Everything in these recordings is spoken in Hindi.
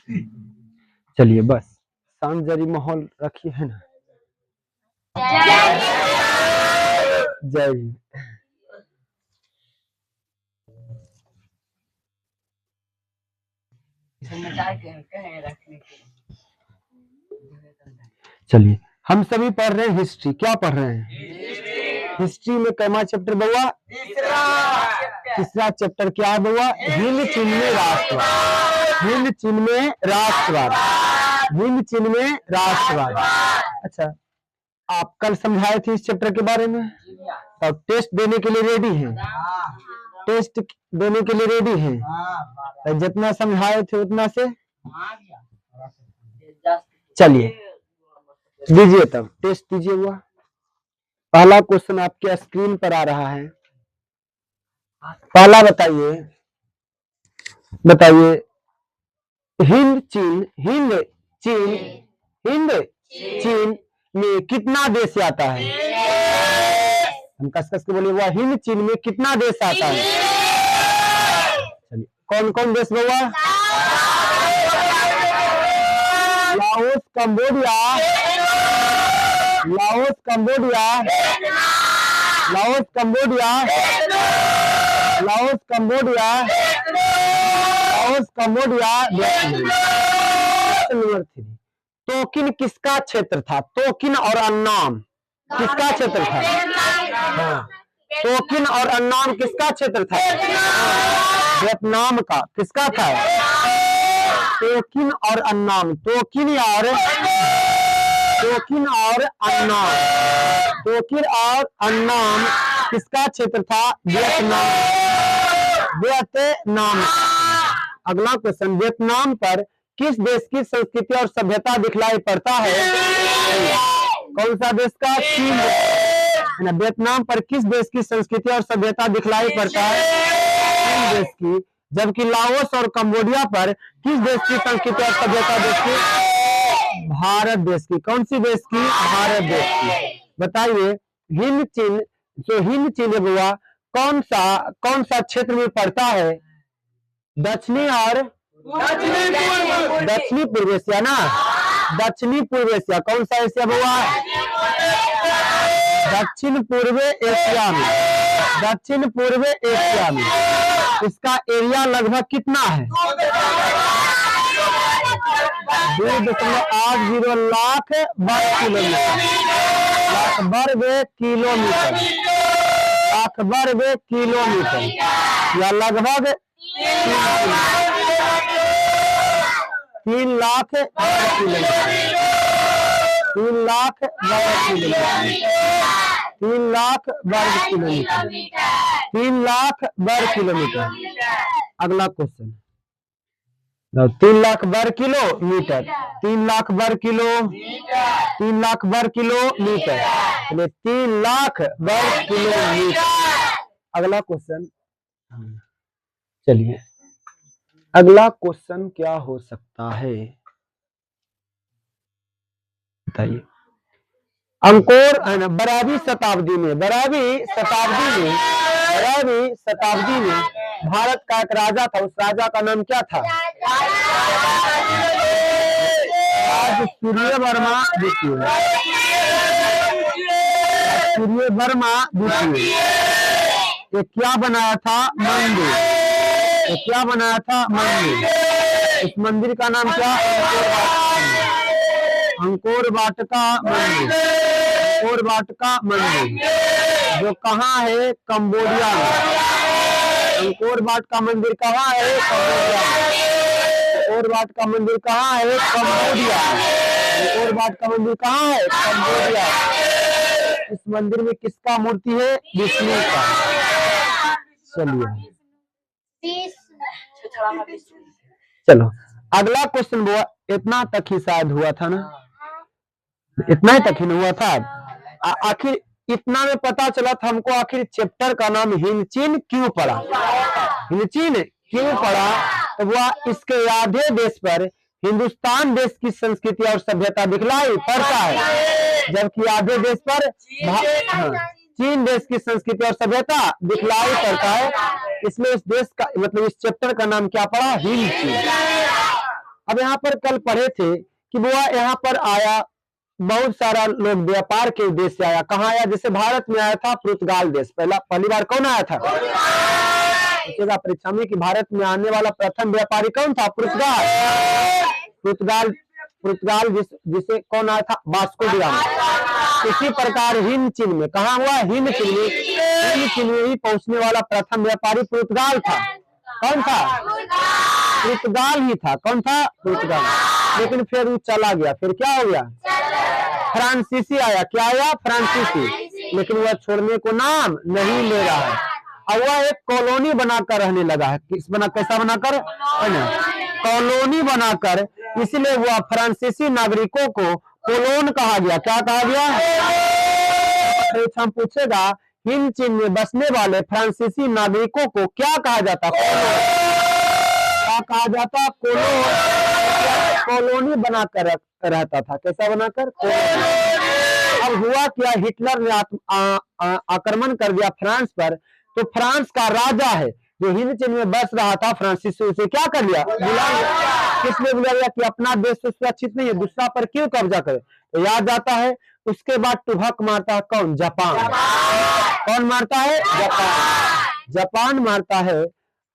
चलिए बस शांत जरी माहौल रखिए, है ना। जय हिंद। चलिए हम सभी पढ़ रहे हैं हिस्ट्री। क्या पढ़ रहे हैं? हिस्ट्री में कैमा चैप्टर बउआ? तीसरा चैप्टर क्या है बउआ? हिंद चीन में राष्ट्रवाद। हिंद चीन में राष्ट्रवाद। हिंद चीन में राष्ट्रवाद। अच्छा, आप कल समझाए थे इस चैप्टर के बारे में, तब टेस्ट देने के लिए रेडी हैं? टेस्ट देने के लिए रेडी हैं? तो जितना समझाए थे उतना से चलिए दीजिए, तब टेस्ट दीजिए। हुआ पहला क्वेश्चन आपके स्क्रीन पर आ रहा है। पहला बताइए, बताइए हिंद चीन में कितना देश आता है? हम कस के बोले हुआ, हिंद चीन में कितना देश आता है? चलिए कौन कौन देश हुआ? Laos, Cambodia, Laos, Cambodia, Laos, Cambodia, Laos, Cambodia, Laos, Cambodia. Number 3, तोकिन किसका क्षेत्र था? तोकिन और अन्नाम किसका क्षेत्र था? हाँ, तोकिन और अन्नाम किसका क्षेत्र था? वियतनाम का। किसका था? तोकिन और अन्नाम। तोकिन और अन्नाम, तोकिन और अन्नाम किसका क्षेत्र था? वियतनाम। वियतनाम। अगला क्वेश्चन, वियतनाम पर किस देश की संस्कृति और सभ्यता दिखलाई पड़ता है? कौन सा देश का? चीन। वियतनाम पर किस देश की संस्कृति और सभ्यता दिखलाई पड़ता है? चीन देश की। जबकि लाओस और कंबोडिया पर किस देश की संस्कृति और सभ्यता देखी? भारत देश की। कौन सी देश की? भारत देश की। बताइए हिंद चीन, जो हिंद चीन हुआ कौन सा क्षेत्र में पड़ता है? दक्षिणी और दक्षिणी पूर्व एशिया ना, दक्षिणी पूर्व एशिया। कौन सा एशिया हुआ? दक्षिण पूर्व एशिया में। दक्षिण पूर्व एशिया में इसका एरिया लगभग कितना है? 2.80 लाख वर्ग किलोमीटर। लाख वर्ग किलोमीटर। लाख वर्ग किलोमीटर या लगभग 3 लाख वर्ग किलोमीटर। 3 लाख वर्ग किलोमीटर। 3 लाख वर्ग किलोमीटर। 3 लाख वर्ग किलोमीटर। अगला क्वेश्चन, 3 लाख वर्ग किलोमीटर। 3 लाख वर्ग किलो, 3 लाख वर्ग किलोमीटर, 3 लाख वर्ग किलोमीटर। अगला क्वेश्चन, चलिए अगला क्वेश्चन क्या हो सकता है बताइए। अंकोर 12वीं शताब्दी में, 12वीं शताब्दी में भारत का एक राजा था। उस राजा का नाम क्या था? सूर्यवर्मा द्वितीय। सूर्यवर्मा द्वितीय। ये क्या बनाया था? मंदिर। ये क्या बनाया था? मंदिर। इस मंदिर का नाम क्या? अंकोर वाटिका मंदिर। अंकोर वाटिका मंदिर जो कहाँ है? कंबोडिया में। अंकोर वाटिका मंदिर कहाँ है? कंबोडिया में। अंकोर वाटिका मंदिर कहाँ है? कंबोडिया। अंकोर वाटिका मंदिर कहाँ है? कंबोडिया। इस मंदिर में किसका मूर्ति है? विष्णु का। चलिए चलो अगला क्वेश्चन हुआ, इतना तक ही शायद हुआ था ना, इतना ही तक ही हुआ था। आखिर इतना में पता चला था हमको आखिर चैप्टर का नाम हिंद चीन क्यों पड़ा? हिंद चीन क्यों पड़ा? तो वह इसके आधे देश पर हिंदुस्तान देश की संस्कृति और सभ्यता दिखलाई पड़ता है, जबकि आधे देश पर चीन देश की संस्कृति और सभ्यता दिखलाई पड़ता है। इसमें इस देश का मतलब इस चैप्टर का नाम क्या पड़ा? हिंद चीन। अब यहाँ पर कल पढ़े थे कि बुआ यहाँ पर आया, बहुत सारा लोग व्यापार के उद्देश्य से आया। कहाँ आया? जैसे भारत में आया था पुर्तगाल देश, पहली बार कौन आया था? पूछेगा परीक्षा में कि भारत में आने वाला प्रथम व्यापारी कौन था? पुर्तगाल। पुर्तगाल जिसे कौन आया था? Vasco D gamma. इसी प्रकार हिंद चीन में कहा हुआ? हिंद चीन में ही पहुंचने वाला प्रथम व्यापारी पुर्तगाल था। कौन था? पुर्तगाल ही था। कौन था? पुर्तगाल। लेकिन फिर वो चला गया, फिर क्या हो गया? फ्रांसीसी आया। क्या आया? फ्रांसीसी। लेकिन वह छोड़ने को नाम नहीं ले रहा है, और वह एक कॉलोनी बनाकर रहने लगा है। कैसा बनाकर? कॉलोनी बनाकर, इसलिए वह फ्रांसीसी नागरिकों को कोलोन कहा गया। क्या कहा गया? हम पूछेगा हिंद चीन में बसने वाले फ्रांसीसी नागरिकों को क्या कहा जाता? क्या कहा जाता? कॉलोनी बनाकर रहता था। कैसा बनाकर? अब हुआ क्या? हिटलर ने आक्रमण कर दिया फ्रांस पर, तो फ्रांस का राजा है जो हिंद चीन में बस रहा था फ्रांसीसी, उसे क्या कर लिया? बुला लिया। किस लिए बुला लिया? कि अपना देश सुरक्षित नहीं है, दूसरा पर क्यों कब्जा करे? तो याद आता है। उसके बाद टुभक मारता है कौन? जापान। कौन मारता है? जापान। जापान मारता है।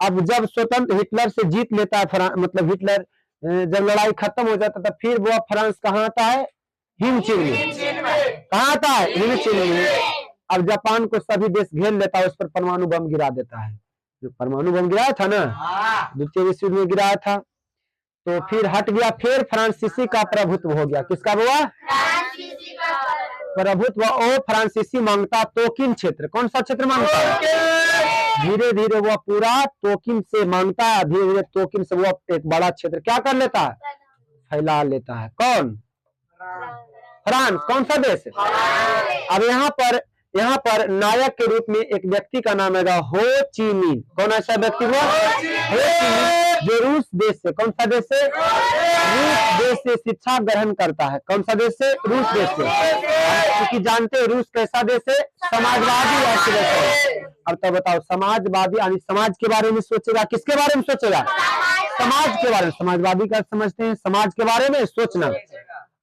अब जब स्वतंत्र हिटलर से जीत लेता है, मतलब हिटलर जब लड़ाई खत्म हो जाता था, फिर वो फ्रांस कहाँ आता है? हिंद चीन में। कहाँ आता है? हिंद चीन में। अब जापान को सभी देश घेर लेता है, उस पर परमाणु बम गिरा देता है। जो परमाणु बम गिराया था ना, द्वितीय विश्व युद्ध में गिराया था, तो फिर हट गया। फिर फ्रांसीसी का प्रभुत्व हो गया। किसका हुआ? प्रभुत्व। ओ फ्रांसीसी मांगता तोकिन क्षेत्र। कौन सा क्षेत्र मांगता है? धीरे धीरे वह पूरा तोकिन से मांगता है, धीरे धीरे तोकिन से वो एक बड़ा क्षेत्र क्या कर लेता है? फैला लेता है। कौन? फ्रांस। कौन सा देश? अब यहाँ पर नायक के रूप में एक व्यक्ति का नाम है हो ची मिन। कौन ऐसा व्यक्ति हुआ? हो ची मिन, जो रूस देश से, कौन सा देश से? रूस देश से शिक्षा ग्रहण करता है। कौन सा देश से? रूस देश से। क्योंकि जानते हैं रूस कैसा देश है? समाजवादी अर्थव्यवस्था है। अब तो बताओ, समाजवादी यानी समाज के बारे में सोचेगा। किसके बारे में सोचेगा? समाज के बारे में। समाजवादी का समझते हैं, समाज के बारे में सोचना।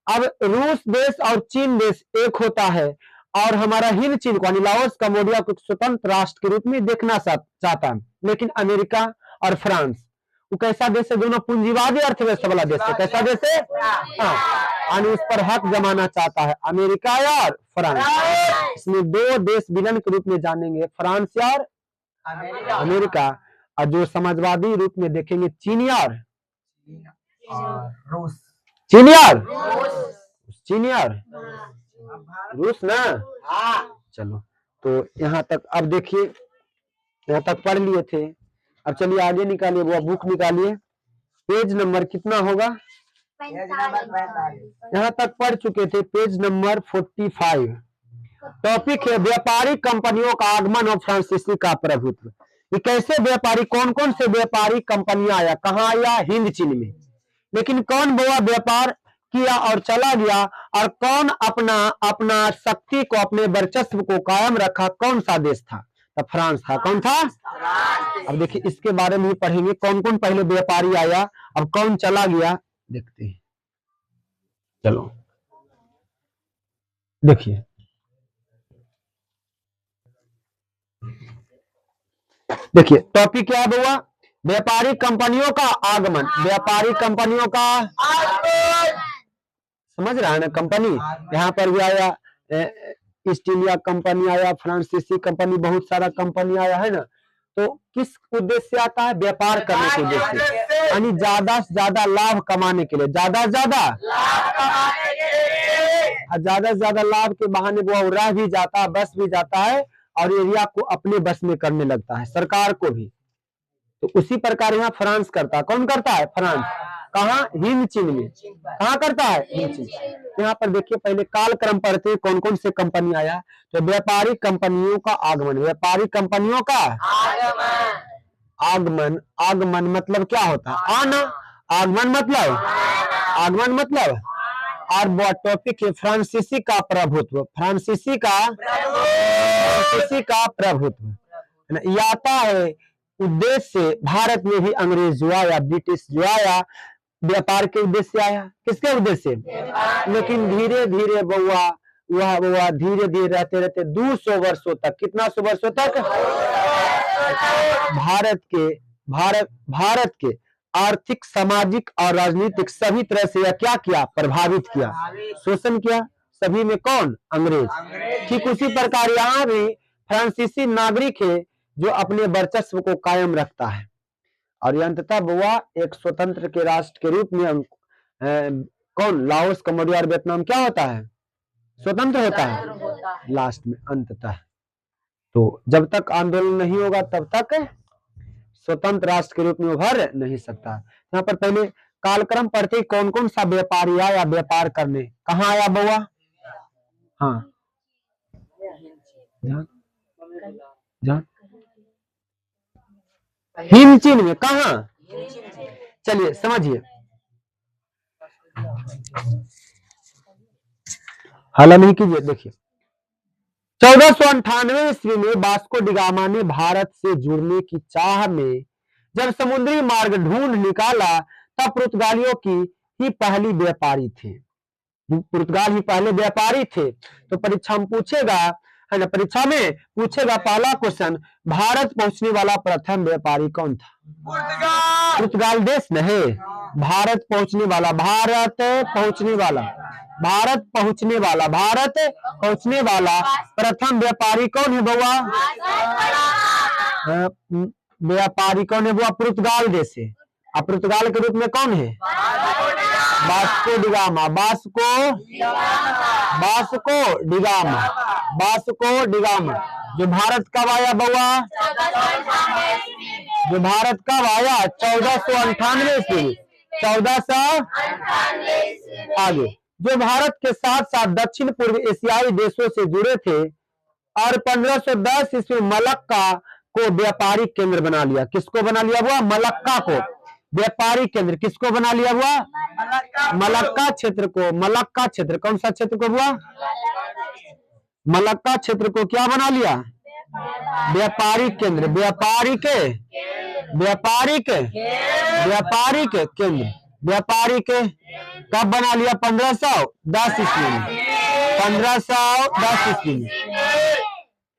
अब रूस देश और चीन देश एक होता है, और हमारा हिंद चीन को यानी लाओस कंबोडिया को स्वतंत्र राष्ट्र के रूप में देखना चाहता है। लेकिन अमेरिका और फ्रांस, वो कैसा देश है? दोनों पूंजीवादी अर्थव्यवस्था वाला देश है। कैसा देश है? हाँ, उस पर हक जमाना चाहता है अमेरिका और फ्रांस। इसमें दो देश विलन के रूप में जानेंगे, फ्रांस और अमेरिका। और जो समाजवादी रूप में देखेंगे चीन और रूस। चीन और रूस ना। चलो, तो यहाँ तक अब देखिए, यहाँ तक पढ़ लिए थे। अब चलिए आगे निकालिए, वो बुक निकालिए। पेज नंबर कितना होगा? यहाँ तक पढ़ चुके थे, पेज नंबर 45। टॉपिक है व्यापारिक कंपनियों का आगमन और फ्रांसीसी का प्रभुत्व। ये कैसे व्यापारी, कौन कौन से व्यापारिक कंपनियां आया? कहाँ आया? हिंद चीन में। लेकिन कौन वो व्यापार किया और चला गया, और कौन अपना शक्ति को, अपने वर्चस्व को कायम रखा? कौन सा देश था? तो फ्रांस था। कौन था? अब देखिए, इसके बारे में पढ़ेंगे, कौन कौन पहले व्यापारी आया, अब कौन चला गया, देखते हैं। चलो देखिए, टॉपिक क्या हुआ? व्यापारिक कंपनियों का आगमन। व्यापारिक कंपनियों का समझ रहा है ना? कंपनी यहाँ पर भी आया, ईस्ट इंडिया कंपनी आया, फ्रांसीसी कंपनी, बहुत सारा कंपनी आया है ना। तो किस उद्देश्य से आता है? व्यापार करने के उद्देश्य से, यानी ज्यादा से ज्यादा लाभ कमाने के लिए। ज्यादा से ज्यादा लाभ के बहाने वो रह भी जाता है, बस भी जाता है, और एरिया को अपने बस में करने लगता है, सरकार को भी। तो उसी प्रकार यहाँ फ्रांस करता है। कौन करता है? फ्रांस। कहाँ? हिंद चीन में। कहाँ करता है? हिंद चीन। यहाँ पर देखिए, पहले कालक्रम पढ़ते कौन कौन से कंपनी आया। तो व्यापारिक कंपनियों का आगमन। व्यापारिक कंपनियों का आगमन मतलब क्या होता है? आना। आगमन मतलब और वो टॉपिक है फ्रांसीसी का प्रभुत्व। फ्रांसीसी का प्रभुत्व ये आता है। उद्देश्य से भारत में भी अंग्रेज जो आया, ब्रिटिश जो आया, व्यापार के उद्देश्य से आया, किसके उद्देश्य से? लेकिन धीरे धीरे बउआ वह धीरे धीरे रहते रहते 200 वर्षों तक, कितना सौ वर्षों तक भारत के आर्थिक, सामाजिक और राजनीतिक सभी तरह से यह क्या किया? प्रभावित किया, शोषण किया। सभी में कौन? अंग्रेज। ठीक उसी प्रकार यहाँ भी फ्रांसीसी नागरिक है जो अपने वर्चस्व को कायम रखता है और अंततः बुआ एक स्वतंत्र के राष्ट्र के रूप में कौन? लाओस, कंबोडिया और वियतनाम क्या होता है? स्वतंत्र होता है लास्ट में, अंततः। तो जब तक आंदोलन नहीं होगा तब तक स्वतंत्र राष्ट्र के रूप में उभर नहीं सकता। यहाँ पर पहले कालक्रम पढ़ते कौन कौन सा व्यापारी आया व्यापार करने? कहाँ आया बउआ? हाँ, हिंद चीन में। कहाँ? चलिए समझिए, हला नहीं कीजिए। देखिए 1498 ईस्वी में वास्को डी गामा ने भारत से जुड़ने की चाह में जब समुद्री मार्ग ढूंढ निकाला तब पुर्तगालियों की ही पहली व्यापारी थे। पुर्तगाल ही पहले व्यापारी थे। तो परीक्षा में पूछेगा, है ना, परीक्षा में पूछेगा पहला क्वेश्चन, भारत पहुंचने वाला प्रथम व्यापारी कौन था? पुर्तगाल देश नहीं, भारत पहुंचने वाला, भारत पहुंचने वाला प्रथम व्यापारी कौन है बउआ? व्यापारी कौन है बुआ? पुर्तगाल देश है। अब पुर्तगाल के रूप में कौन है? Vasco D gamma. Vasco D gamma जो भारत कब आया बउआ? जो भारत कब आया? 1498 ईस्वी। 1400 आगे जो भारत के साथ साथ दक्षिण पूर्व एशियाई देशों से जुड़े थे और 1510 ईस्वी मलक्का को व्यापारिक केंद्र बना लिया। किसको बना लिया हुआ? मलक्का को व्यापारिक केंद्र। किसको बना लिया हुआ? मलक्का क्षेत्र को। मलक्का क्षेत्र कौन सा क्षेत्र को हुआ? मलक्का क्षेत्र को क्या बना लिया? व्यापारिक केंद्र। व्यापारिक केंद्र। व्यापारिक कब बना लिया? 1510 ईस्वी में। 1510 ईस्वी में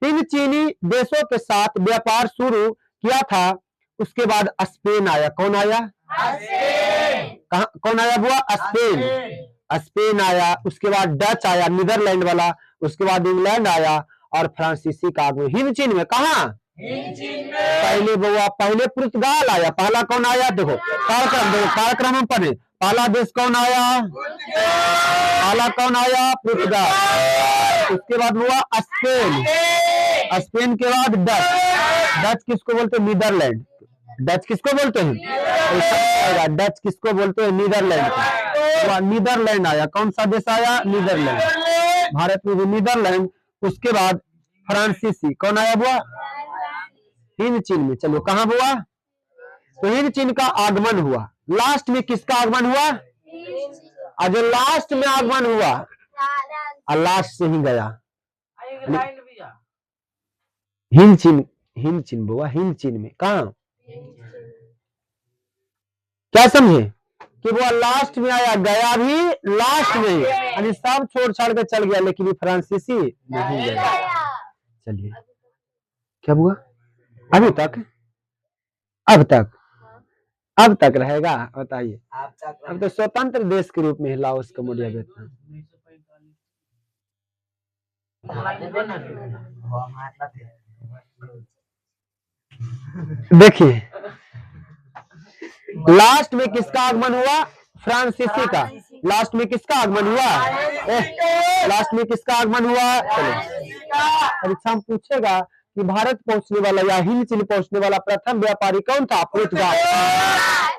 इन चीनी देशों के साथ व्यापार शुरू किया था। उसके बाद स्पेन आया। कौन आया? कौन आया बुआ? स्पेन आया। उसके बाद डच आया, नीदरलैंड वाला। उसके बाद इंग्लैंड आया और फ्रांसीसी का आगमन हिंद चीन में। कहा? पहले बुआ पहले पुर्तगाल आया। पहला कौन आया? देखो कार्यक्रम हम पढ़े। पहला देश कौन आया? पुर्तगाल। उसके बाद हुआ स्पेन। स्पेन के बाद डच। डच किसको बोलते हैं? नीदरलैंड। डच किसको बोलते हैं? डच किसको बोलते हैं? नीदरलैंड। नीदरलैंड आया। कौन सा देश आया? नीदरलैंड। भारत में भी नीदरलैंड। उसके बाद फ्रांसीसी। कौन आया बुआ? हिंद चीन में। चलो कहाँ हुआ? तो हिंद चीन का आगमन हुआ। लास्ट में किसका आगमन हुआ? और जो लास्ट में आगमन हुआ और लास्ट से ही गया हिंद चीन बुआ। हिंद चीन में कहा? क्या समझे कि वो लास्ट में आया, गया भी लास्ट में, यानी सब छोड़ छाड़ के चल गया, लेकिन ये फ्रांसीसी नहीं गया। चलिए क्या हुआ? अब तक रहेगा? बताइए। अब तो स्वतंत्र देश के रूप में लाओस, कंबोडिया, वियतनाम। देखिए लास्ट में किसका आगमन हुआ? फ्रांसीसी का। लास्ट में किसका आगमन हुआ? लास्ट में किसका आगमन हुआ? चलो परीक्षा में पूछेगा कि भारत पहुंचने वाला या हिंद चीन पहुंचने वाला प्रथम व्यापारी कौन था? पुर्तगाल।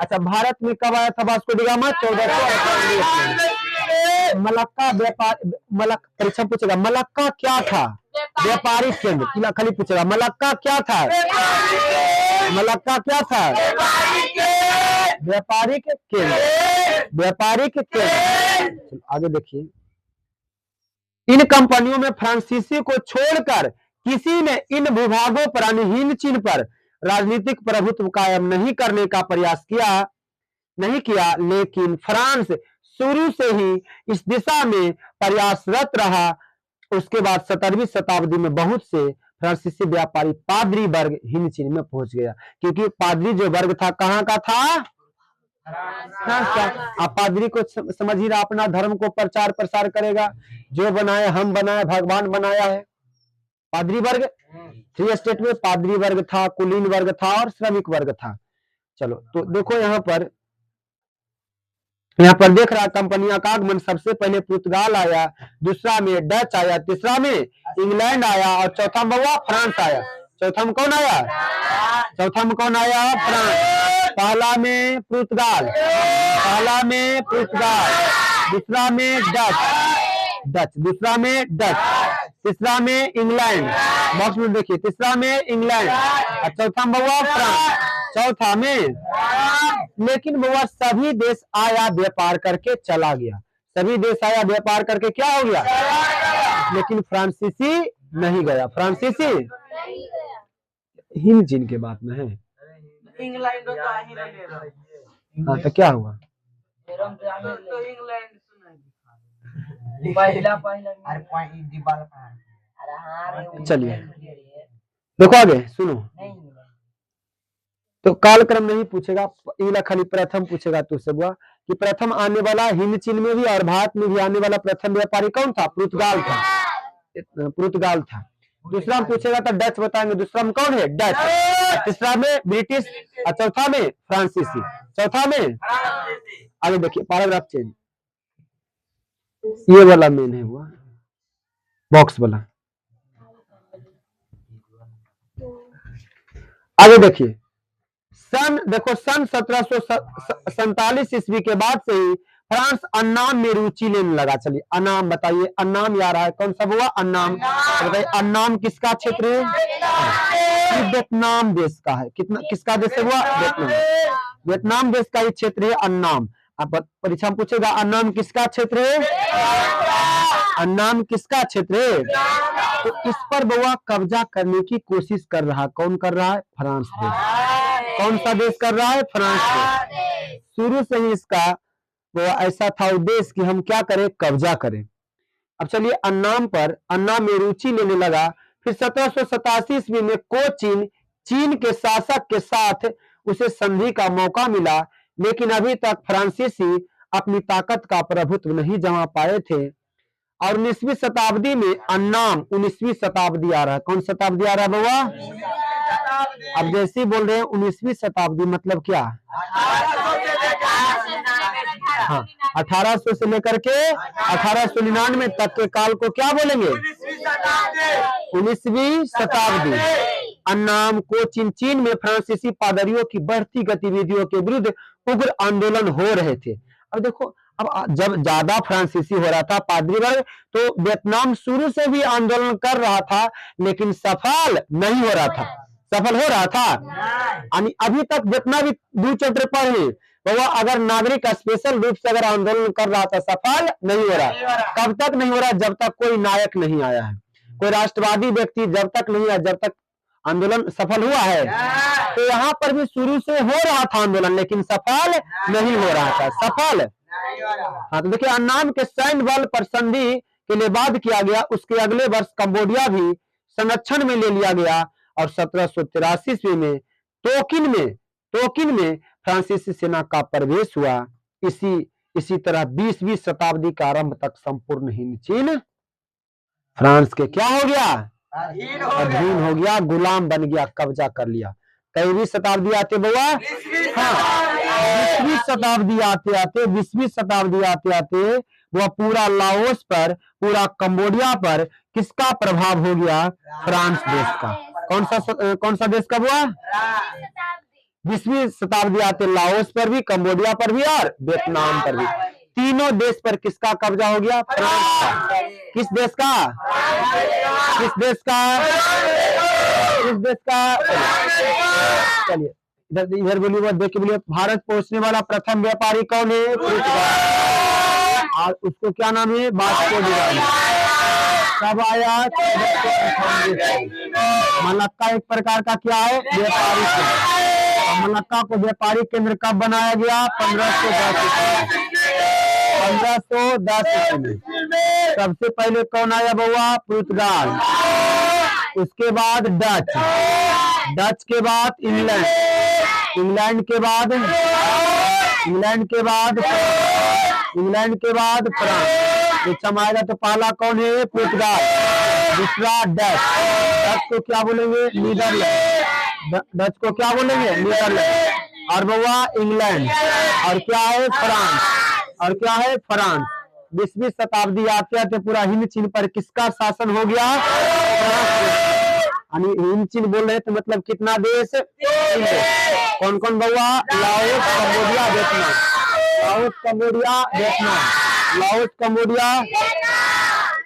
अच्छा, भारत में कब आया था वास्को डी गामा? 1498। मलक्का व्यापार परीक्षा पूछेगा मलक्का क्या था? व्यापारिक केंद्र। खाली पूछेगा मलक्का क्या था? व्यापारिक केंद्र। आगे देखिए, इन कंपनियों में फ्रांसीसी को छोड़कर किसी ने इन भूभागों पर यानी हिंद चीन पर राजनीतिक प्रभुत्व कायम नहीं करने का प्रयास किया। नहीं किया, लेकिन फ्रांस शुरू से ही इस दिशा में प्रयासरत रहा। उसके बाद 17वीं शताब्दी में बहुत से फ्रांसीसी व्यापारी पादरी वर्ग हिंद चीन में पहुंच गया, क्योंकि पादरी जो वर्ग था कहाँ का था? फ्रांस का। आप पादरी को समझ ही रहा, अपना धर्म को प्रचार प्रसार करेगा, जो बनाए हम बनाए, भगवान बनाया है। पादरी वर्ग, थ्री स्टेट में पादरी वर्ग था, कुलीन वर्ग था और श्रमिक वर्ग था। चलो तो देखो यहाँ पर देख रहा कंपनियों का आगमन। सबसे पहले पुर्तगाल आया, दूसरा में डच आया, तीसरा में इंग्लैंड आया और चौथा में हुआ फ्रांस आया। चौथा में कौन आया? चौथा में कौन आया? फ्रांस। पहला में पुर्तगाल, दूसरा में डच, दूसरा में डच, तीसरा में इंग्लैंड, बॉक्स में देखिए, तीसरा में इंग्लैंड और चौथा में हुआ फ्रांस। चौथा में, लेकिन वह सभी देश आया व्यापार करके चला गया। सभी देश आया व्यापार करके क्या हो गया? लेकिन फ्रांसीसी नहीं गया। फ्रांसीसी हिंद चीन के बात में है। इंग्लैंड तो हाँ तो क्या हुआ? चलिए देखो आगे सुनो। तो कालक्रम नहीं पूछेगा, इला खाली प्रथम पूछेगा तुझसे बुआ कि प्रथम आने वाला हिंद चीन में भी और भारत में भी आने वाला प्रथम व्यापारी कौन था? पुर्तगाल था। पुर्तगाल था। दूसरा में पूछेगा तो डच बताएंगे। दूसरा में कौन है? डच। तीसरा में ब्रिटिश और चौथा में फ्रांसीसी। चौथा में आगे देखिए पैराग्राफ चेंज, ये वाला मेन है हुआ बॉक्स वाला। आगे देखिए सन 1747 ईस्वी के बाद से ही फ्रांस अन्नाम में रुचि लेने लगा। चलिए अन्नाम बताइए, अन्नाम याद रहा है कौन सा हुआ? अन्नाम। बताइए अन्नाम किसका क्षेत्र है? वियतनाम देश का है। किसका देश हुआ? वियतनाम देश का ही क्षेत्र है अन्नाम। अब परीक्षा में पूछेगा अन्नाम किसका क्षेत्र है? अन्नाम किसका क्षेत्र है? तो इस पर बउआ कब्जा करने की कोशिश कर रहा। कौन कर रहा है? फ्रांस देश। कौन सा देश कर रहा है? फ्रांस देश। शुरू से ही इसका वो ऐसा था उद्देश्य कि हम क्या करें? कब्जा करें। अब चलिए अन्नाम में रुचि लेने लगा। फिर 1787 ईस्वी में चीन के शासक के साथ उसे संधि का मौका मिला, लेकिन अभी तक फ्रांसीसी अपनी ताकत का प्रभुत्व नहीं जमा पाए थे। और 19वीं शताब्दी में अन्नाम, 19वीं शताब्दी आ रहा है। कौन शताब्दी आ रहा है बउआ? अब जैसे बोल रहे हैं 19वीं शताब्दी मतलब क्या? हाँ 1800 से लेकर के 1899 तक के काल को क्या बोलेंगे? 19वीं शताब्दी। अन्नाम चीन में फ्रांसीसी पादरियों की बढ़ती गतिविधियों के विरुद्ध उग्र आंदोलन हो रहे थे। अब देखो अब जब ज्यादा फ्रांसीसी हो रहा था पादरी वर्ग, तो वियतनाम शुरू से भी आंदोलन कर रहा था, लेकिन सफल नहीं हो रहा था। सफल हो रहा था अभी तक जितना भी 2 चैप्टर पढ़े वो अगर नागरिक स्पेशल रूप से अगर आंदोलन कर रहा था, सफल नहीं हो रहा। कब तक नहीं हो रहा? जब तक कोई नायक नहीं आया है, कोई राष्ट्रवादी व्यक्ति जब तक नहीं आया, जब तक आंदोलन सफल हुआ है। तो यहाँ पर भी शुरू से हो रहा था आंदोलन, लेकिन सफल नहीं हो रहा था। सफल हाँ तो देखिए अन्नाम के सैन्य बल पर संधि के लिए बाध्य किया गया। उसके अगले वर्ष कंबोडिया भी संरक्षण में ले लिया गया और 1783 ईस्वी में तोकिन में फ्रांसीसी सेना का प्रवेश हुआ। इसी तरह 20वीं शताब्दी का आरंभ तक संपूर्ण हिंद चीन फ्रांस के क्या हो गया? अधीन हो गया, गुलाम बन गया, कब्जा कर लिया। कईवीं शताब्दी आते बउआ? हाँ 20वीं शताब्दी आते आते वह पूरा लाओस पर, पूरा कंबोडिया पर किसका प्रभाव हो गया? फ्रांस देश का। कौन सा देश का हुआ? 20वीं शताब्दी आते लाओस पर भी, कंबोडिया पर भी और वियतनाम पर भी। तीनों देश पर किसका कब्जा हो गया? फ्रांस का। किस देश का? चलिए इधर बोलिए, देख के बोलिए। भारत पहुंचने वाला प्रथम व्यापारी कौन है? और उसको क्या नाम है? Vasco D gamma. कब आया? मलक्का एक प्रकार का क्या है? व्यापारी। और मलक्का को व्यापारिक केंद्र कब बनाया गया? 1510 ईस्वी में। सबसे पहले कौन आया बउआ? पुर्तगाल, उसके बाद डच, डच के बाद इंग्लैंड, इंग्लैंड के बाद फ्रांस। आएगा तो पहला कौन है? पुर्तगाल, दूसरा डच, डच को क्या बोलेंगे? नीदरलैंड, डच को क्या बोलेंगे? नीदरलैंड। और बउआ इंग्लैंड, और क्या है? फ्रांस, और क्या है? फ्रांस। 20वीं शताब्दी आते आते पूरा हिंद चीन पर किसका शासन हो गया? हिंद चीन बोल रहे तो मतलब कितना देश? कौन कौन बउआ? Laos, Cambodia, Vietnam, Laos, Cambodia, Vietnam, Laos, Cambodia.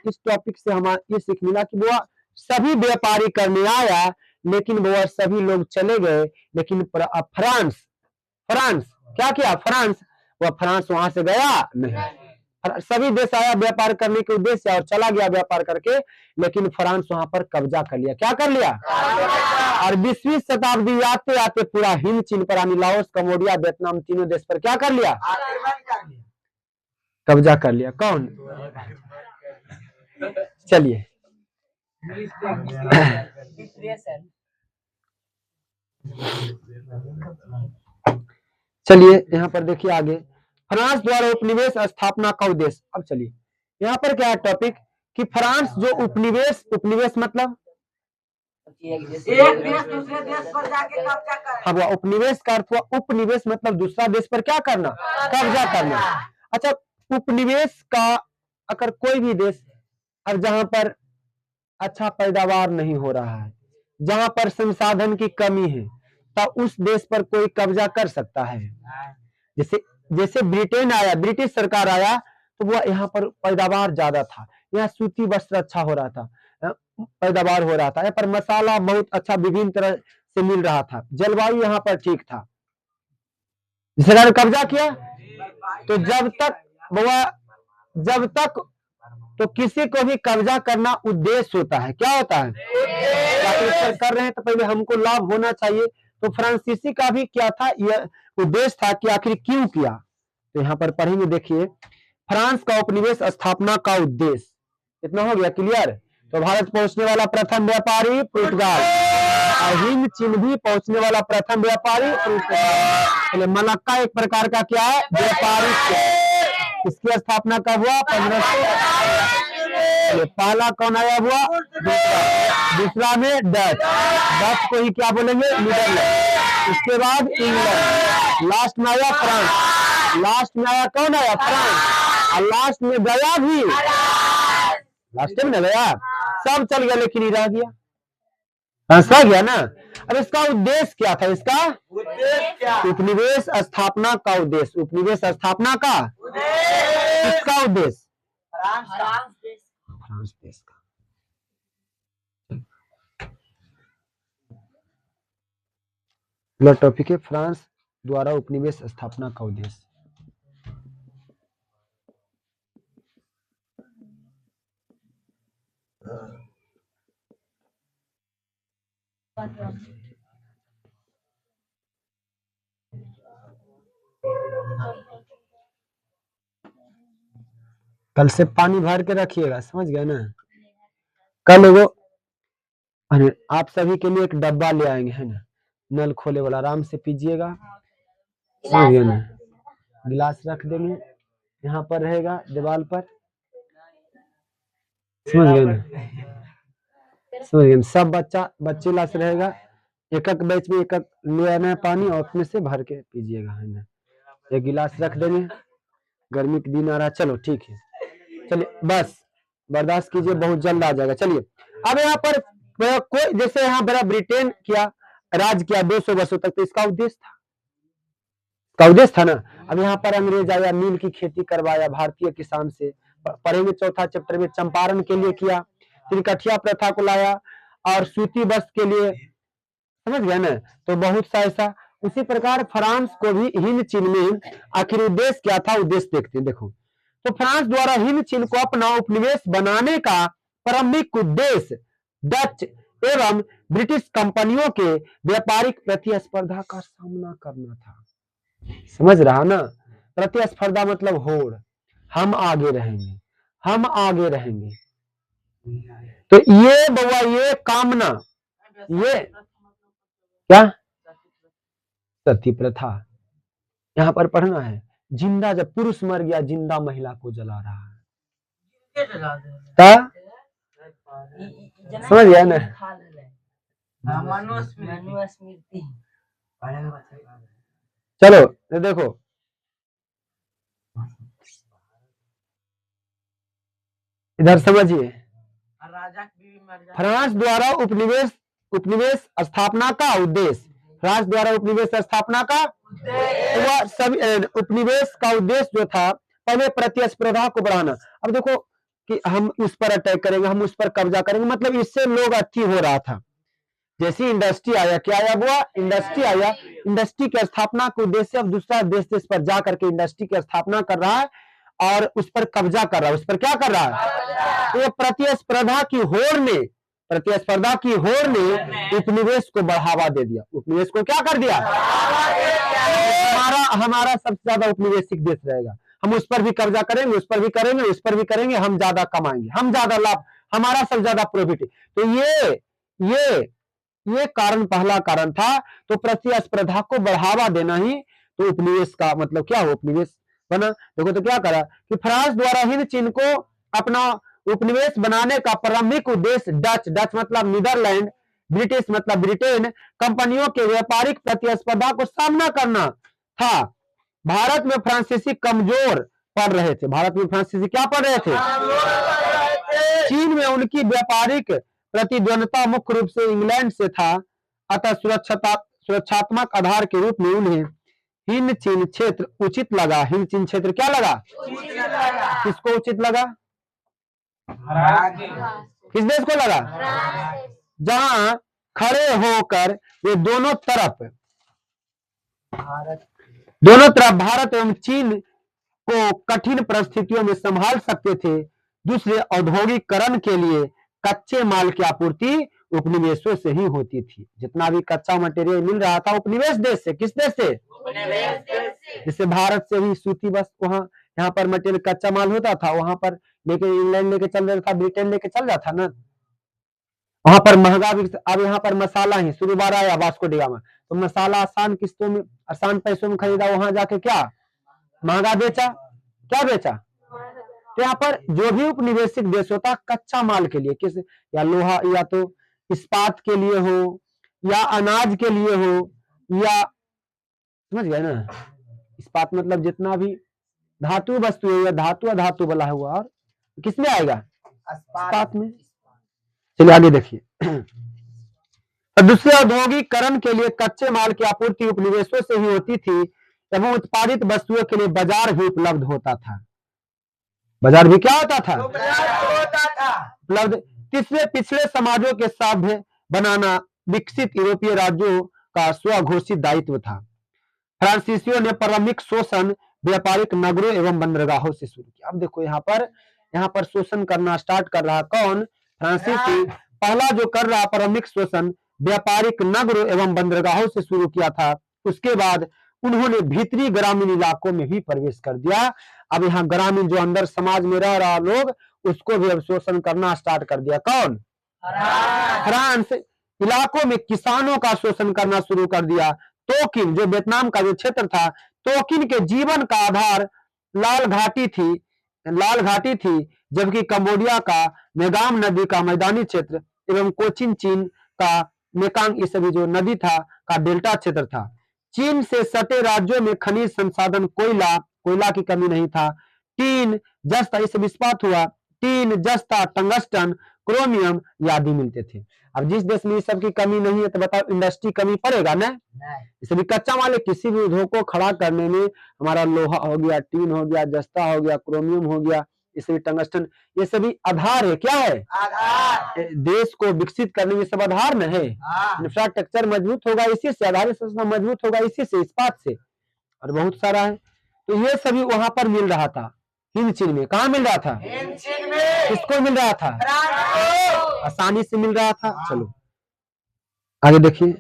इस टॉपिक से हमारा ये सीख मिला कि बुआ सभी व्यापारी करने आया, लेकिन बुआ सभी लोग चले गए, लेकिन फ्रांस, फ्रांस क्या किया? फ्रांस, वह फ्रांस वहां से गया नहीं। सभी देश आया व्यापार करने के उद्देश्य और चला गया व्यापार करके, लेकिन फ्रांस वहां पर कब्जा कर लिया। क्या कर लिया? और 20वीं शताब्दी आते आते पूरा हिंद चीन पर यानी लाओस, कंबोडिया, वियतनाम तीनों देश पर क्या कर लिया? कब्जा कर लिया। कौन? चलिए चलिए यहाँ पर देखिए आगे, फ्रांस द्वारा उपनिवेश स्थापना का उद्देश्य। अब चलिए यहाँ पर क्या है टॉपिक कि फ्रांस जो उपनिवेश, उपनिवेश मतलब एक देश दूसरे देश पर जाके कब्जा कर। हाँ, वह उपनिवेश का अर्थ हुआ, उपनिवेश मतलब दूसरा देश पर क्या करना? कब्जा करना। अच्छा, उपनिवेश का अगर कोई भी देश अब जहां पर अच्छा पैदावार नहीं हो रहा है, जहां पर संसाधन की कमी है, तो उस देश पर कोई कब्जा कर सकता है। जैसे जैसे ब्रिटेन आया, ब्रिटिश सरकार आया, तो वह यहाँ पर पैदावार ज्यादा था, यहाँ सूती वस्त्र अच्छा हो रहा था, पैदावार हो रहा था, यहाँ पर मसाला बहुत अच्छा विभिन्न तरह से मिल रहा था, जलवायु यहाँ पर ठीक था। सरकार ने कब्जा किया, तो जब तक तो किसी को भी कब्जा करना उद्देश्य होता है। क्या होता है? कर रहे हैं तो पहले हमको लाभ होना चाहिए। तो फ्रांसीसी का भी क्या था? यह उद्देश्य था कि आखिर क्यों किया। तो यहाँ पर पढ़ेंगे, देखिए फ्रांस का उपनिवेश स्थापना का उद्देश्य। इतना हो गया क्लियर। तो भारत पहुंचने वाला प्रथम व्यापारी पुर्तगाल, और हिंद चीन भी पहुंचने वाला प्रथम व्यापारी पुर्तगाल। मलक्का एक प्रकार का क्या है? व्यापारी। इसकी स्थापना कब हुआ? 1500। पहला कौन आया हुआ? दूसरा में डच, डच को ही क्या बोलेंगे? नीदरलैंड। उसके बाद इंग्लैंड, लास्ट में आया फ्रांस, लास्ट में आया कौन आया? फ्रांस। और लास्ट में गया भी, लास्ट में गया, सब चल गया लेकिन ही रह गया, रह गया ना। अब इसका उद्देश्य क्या था? इसका उद्देश्य उपनिवेश स्थापना का उद्देश्य, उपनिवेश स्थापना का किसका उद्देश्य? फ्रांस देश का। अगला टॉपिक है फ्रांस द्वारा उपनिवेश स्थापना का उद्देश्य। कल से पानी भर के रखिएगा, समझ गए ना। कल वो आप सभी के लिए एक डब्बा ले आएंगे, है ना, नल खोले वाला, आराम से पीजिएगा, समझ गए ना। गिलास रख देंगे, यहाँ पर रहेगा दीवार पर, समझ गए ना, समझ गए। सब बच्चे लाश रहेगा, एक एक बैच में एक एक ले आना है पानी और अपने से भर के पीजिएगा, है ना। एक गिलास रख देंगे, गर्मी के दिन आ रहा है। चलो ठीक है, चलिए बस बर्दाश्त कीजिए, बहुत जल्द आ जाएगा। चलिए अब यहाँ पर कोई जैसे यहाँ बड़ा ब्रिटेन किया, राज किया 200 वर्षों तक, तो इसका उद्देश्य था ना। अब यहाँ पर अंग्रेज आया, नील की खेती करवाया भारतीय किसान से, पढ़ेंगे चौथा चैप्टर में। चंपारण के लिए किया, त्रिकठिया प्रथा को लाया, और सूती वस्त्र के लिए, समझ गया ना। तो बहुत सा ऐसा। उसी प्रकार फ्रांस को भी हिंद चीन में आखिर उद्देश्य क्या था? उद्देश्य देखते हैं, देखो। तो फ्रांस द्वारा हिंद चीन को अपना उपनिवेश बनाने का प्रारंभिक उद्देश्य डच एवं ब्रिटिश कंपनियों के व्यापारिक प्रतिस्पर्धा का सामना करना था। समझ रहा ना, प्रतिस्पर्धा मतलब होड़, हम आगे रहेंगे, हम आगे रहेंगे। तो ये बउआ, ये कामना, ये क्या सती प्रथा यहाँ पर पढ़ना है। जिंदा जब पुरुष मर गया, जिंदा महिला को जला रहा है। समझ गया ना? मनुस्मृति। चलो ये देखो, इधर समझिए। फ्रांस द्वारा उपनिवेश स्थापना का उद्देश्य, फ्रांस द्वारा उपनिवेश स्थापना का सब उपनिवेश का उद्देश्य जो था, पहले प्रतिस्पर्धा को बढ़ाना। अब देखो कि हम उस पर अटैक करेंगे, हम उस पर कब्जा करेंगे, मतलब इससे लोग अच्छी हो रहा था। जैसी इंडस्ट्री आया, क्या आया बुआ? इंडस्ट्री आया। इंडस्ट्री की स्थापना के उद्देश्य अब दूसरा देश पर जा करके इंडस्ट्री की स्थापना कर रहा है और उस पर कब्जा कर रहा है, उस पर क्या कर रहा है? तो प्रतिस्पर्धा की होड़ ने, प्रतिस्पर्धा की होड़ ने उपनिवेश को बढ़ावा दे दिया। उपनिवेश को क्या कर दिया? हमारा सबसे ज्यादा उपनिवेशिक देश रहेगा, हम उस पर भी कब्जा करेंगे, उस पर भी करेंगे, उस पर भी करेंगे, हम ज्यादा कमाएंगे, हम ज्यादा लाभ, हमारा सबसे ज्यादा प्रॉफिट। तो ये कारण, पहला कारण था। तो प्रतिस्पर्धा को बढ़ावा देना ही तो उपनिवेश का मतलब क्या हो? उपनिवेश बना। देखो तो क्या करा कि फ्रांस द्वारा हिंद चीन को अपना उपनिवेश बनाने का प्रारंभिक उद्देश्य डच मतलब नीदरलैंड, ब्रिटिश मतलब ब्रिटेन कंपनियों के व्यापारिक प्रतिस्पर्धा को सामना करना था। भारत में फ्रांसीसी कमजोर पड़ रहे थे। भारत में फ्रांसीसी क्या पड़ रहे थे? चीन में उनकी व्यापारिक प्रतिद्वंदता मुख्य रूप से इंग्लैंड से था। अतः सुरक्षात्मक आधार के रूप में उन्हें हिंद चीन क्षेत्र उचित लगा। हिंद चीन क्षेत्र क्या लगा? किसको उचित लगा? किस देश को लगा? जहां खड़े होकर वे दोनों तरफ भारत एवं चीन को कठिन परिस्थितियों में संभाल सकते थे। दूसरे, औद्योगिकरण के लिए कच्चे माल की आपूर्ति उपनिवेशों से ही होती थी। जितना भी कच्चा मटेरियल मिल रहा था उपनिवेश देश से। किस देश से? जैसे भारत से भी सूती वस्त्र, वहां यहाँ पर मटेरियल कच्चा माल होता था, वहां पर लेके इंग्लैंड लेके चल रहा था, ब्रिटेन लेके चल रहा था ना, वहां पर महंगा भी। अब यहाँ पर मसाला ही शुरू बार आया वास्को डी गामा, तो मसाला आसान किस्तों में, आसान पैसों में खरीदा, वहां जाके क्या महंगा बेचा? क्या बेचा? तो यहाँ पर जो भी उपनिवेशिक देश होता कच्चा माल के लिए, किस या लोहा, या तो इस्पात के लिए हो, या अनाज के लिए हो, या समझ गए ना, इस्पात मतलब जितना भी धातु वस्तु है या धातु अधातु वाला हुआ, और किसमें आएगा? इस्पात में। चलिए आगे देखिए। दूसरे, औद्योगिकरण के लिए कच्चे माल की आपूर्ति उपनिवेशों से ही होती थी एवं उत्पादित वस्तुओं के लिए बाजार भी उपलब्ध होता था। बाजार भी क्या होता था? उपलब्ध। तीसरे, पिछले समाजों के सभ्य बनाना विकसित यूरोपीय राज्यों का स्वघोषित दायित्व था। फ्रांसीसियों ने प्रारंभिक शोषण व्यापारिक नगरों एवं बंदरगाहों से शुरू किया। अब देखो यहाँ पर शोषण करना स्टार्ट कर रहा कौन? फ्रांसीसी। पहला जो कर रहा प्रारंभिक शोषण व्यापारिक नगरों एवं बंदरगाहों से शुरू किया था। उसके बाद उन्होंने भीतरी ग्रामीण इलाकों में भी प्रवेश कर दिया। अब यहाँ ग्रामीण जो अंदर समाज में रह रहा लोग, उसको भी अब शोषण करना स्टार्ट कर दिया। कौन? फ्रांस। इलाकों में किसानों का शोषण करना शुरू कर दिया। तोकिन, जो वियतनाम का जो क्षेत्र था, तोकिन के जीवन का आधार लाल घाटी थी, जबकि कंबोडिया का मेगाम नदी का मैदानी क्षेत्र एवं कोचिन चीन का मेकांग, ये सभी जो नदी था का डेल्टा क्षेत्र था। चीन से सटे राज्यों में खनिज संसाधन कोयला की कमी नहीं था। टीन, जस्ता, ये सब इस्पात हुआ। टीन, जस्ता, टंगस्टन, क्रोमियम आदि मिलते थे। अब जिस देश में ये सब की कमी नहीं है तो बताओ इंडस्ट्री कमी पड़ेगा ना? ये सभी कच्चा माल है। किसी भी उद्योग को खड़ा करने में हमारा लोहा हो गया, टीन हो गया, जस्ता हो गया, क्रोमियम हो गया, ये सभी टंगस्टन, ये सभी आधार है। क्या है? आधार। देश को विकसित करने में सब आधार न है। इंफ्रास्ट्रक्चर मजबूत होगा इसी से, आधारित संरचना मजबूत होगा इसी से, इस्पात से, और बहुत सारा है। तो ये सभी वहां पर मिल रहा था हिंद चीन में। कहाँ मिल रहा था? किसको मिल रहा था? आसानी से मिल रहा था। चलो आगे देखिए,